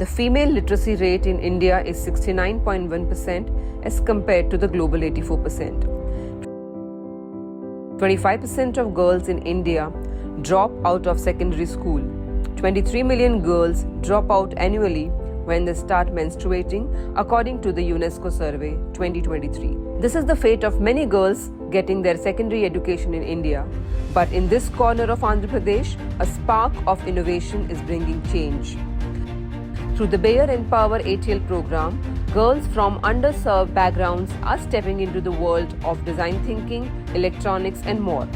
The female literacy rate in India is 69.1% as compared to the global 84%. 25% of girls in India drop out of secondary school. 23 million girls drop out annually when they start menstruating, according to the UNESCO survey 2023. This is the fate of many girls getting their secondary education in India. But in this corner of Andhra Pradesh, a spark of innovation is bringing change. Through the ENpower ATL program, girls from underserved backgrounds are stepping into the world of design thinking, electronics and more.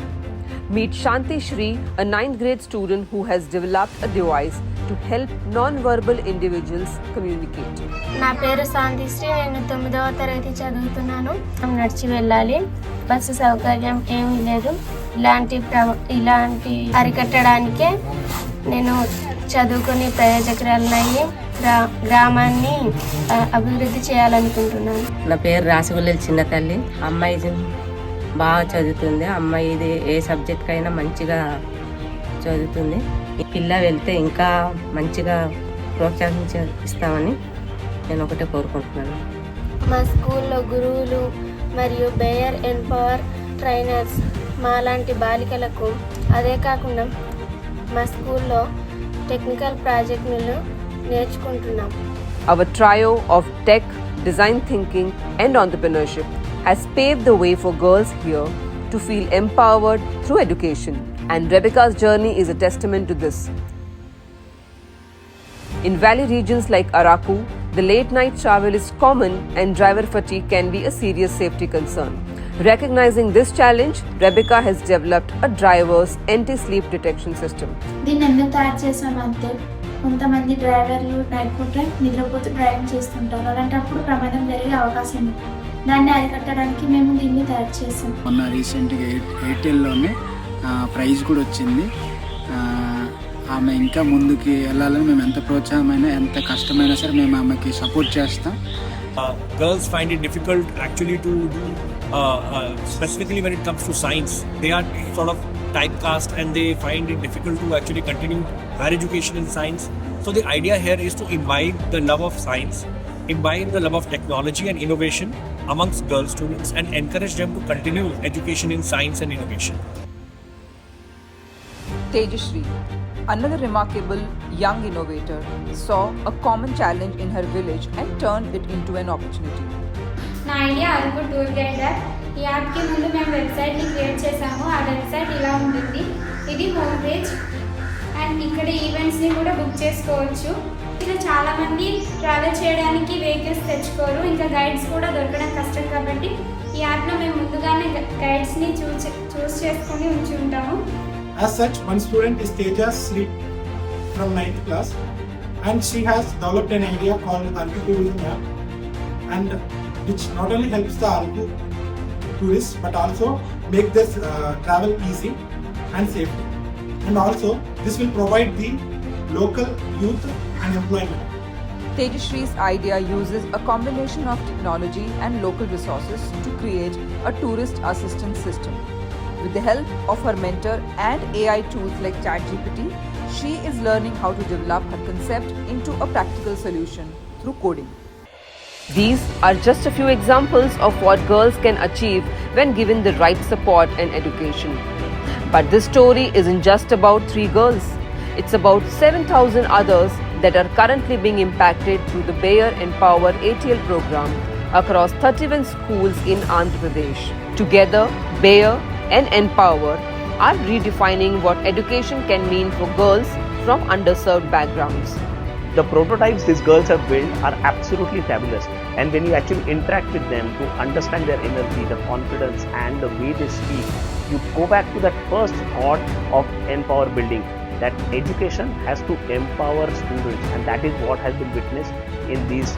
Meet Shanti Shri, a 9th grade student who has developed a device to help non-verbal individuals communicate. నా పేరు శాంతి శ్రీ. నేను 9వ తరగతి చదువుతున్నాను. నడిచి వెళ్ళాలి. Bus సౌకర్యం ఏమీ లేదు. ఇలాంటి అరికట్టడానికే నేను చదువుకుని ప్రయోజకురాలనయ్యి గ్రామాన్ని అభివృద్ధి చేయాలనుకుంటున్నాను. నా పేరు రాసగుల్లెల చిన్న తల్లి. అమ్మాయి బాగా చదువుతుంది. అమ్మాయి ఇది ఏ సబ్జెక్ట్ అయినా మంచిగా చదువుతుంది. ఈ పిల్ల వెళ్తే ఇంకా మంచిగా ప్రోత్సహిస్తామని నేను ఒకటే కోరుకుంటున్నాను. మా స్కూల్లో గురువులు మరియు ENpower ట్రైనర్స్ మాలాంటి బాలికలకు, అదే కాకుండా మా స్కూల్లో టెక్నికల్ ప్రాజెక్టులు నేర్చుకుంటున్నాం. Our trio of tech, design thinking and entrepreneurship has paved the way for girls here to feel empowered through education, and Rebecca's journey is a testament to this. In valley regions like Araku, the late night travel is common and driver fatigue can be a serious safety concern. Recognizing this challenge, Rebecca has developed a driver's anti-sleep detection system. దీన్ని ఎందుకు తయారు చేసామంటే కొంతమంది డ్రైవర్లు night పూట నిద్రపోతూ driving చేస్తుంటారు. అలాంటప్పుడు ప్రమాదం జరిగే అవకాశం ఉంది. దాన్ని అరికట్టడానికి మేము దీన్ని తయారు చేసాం. మొన్న రీసెంట్గా ATLలోనే ప్రైజ్ కూడా వచ్చింది. ఆమె ఇంకా ముందుకి వెళ్ళాలని మేము ఎంత ప్రోత్సాహమైనా ఎంత కష్టమైనా సరే మేము ఆమెకి సపోర్ట్ చేస్తాం. Girls find it difficult actually to do specifically when it comes to science. They are sort of typecast and they find it difficult to actually continue higher education in science. So the idea here is to imbibe the love of science, imbibe the love of technology and innovation amongst girl students and encourage them to continue education in science and innovation. Tejashri, another remarkable young innovator, saw a common challenge in her village and turned it into an opportunity. నా idea Araku tour guider. ఈ యాప్కి ముందు మేము వెబ్సైట్ని create చేసాము. ఆ website ఇలా ఉంటుంది. ఇది హోమ్ పేజ్ అండ్ ఇక్కడ ఈవెంట్స్ని కూడా బుక్ చేసుకోవచ్చు. ఇలా చాలామంది ట్రావెల్ చేయడానికి వెహికల్స్ తెచ్చుకోరు, ఇంకా గైడ్స్ కూడా దొరకడం కష్టం. కాబట్టి ఈ యాప్లో మేము ముందుగానే గైడ్స్ని చూస్ చేసుకొని ఉంచి ఉంటాము. As such, one student is Teja Sri from 9th class, and she has developed an idea called Arku Tourism app, and which not only helps the Arku tourists but also make this travel easy and safe. And also, this will provide the local youth and employment. Tejashri's idea uses a combination of technology and local resources to create a tourist assistance system. With the help of her mentor and AI tools like ChatGPT, she is learning how to develop her concept into a practical solution through coding. These are just a few examples of what girls can achieve when given the right support and education. But this story isn't just about 3 girls. It's about 7,000 others that are currently being impacted through the ENpower ATL program across 31 schools in Andhra Pradesh. Together, and ENpower are redefining what education can mean for girls from underserved backgrounds. The prototypes these girls have built are absolutely fabulous, and when you actually interact with them to understand their energy, the confidence and the way they speak, you go back to that first thought of ENpower building, that education has to empower students, and that is what has been witnessed in these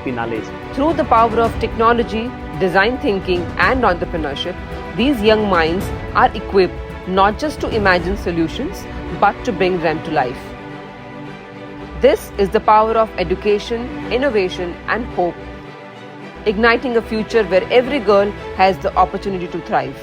finales. Through the power of technology, design thinking and entrepreneurship, these young minds are equipped not just to imagine solutions but to bring them to life. This is the power of education, innovation and hope, igniting a future where every girl has the opportunity to thrive.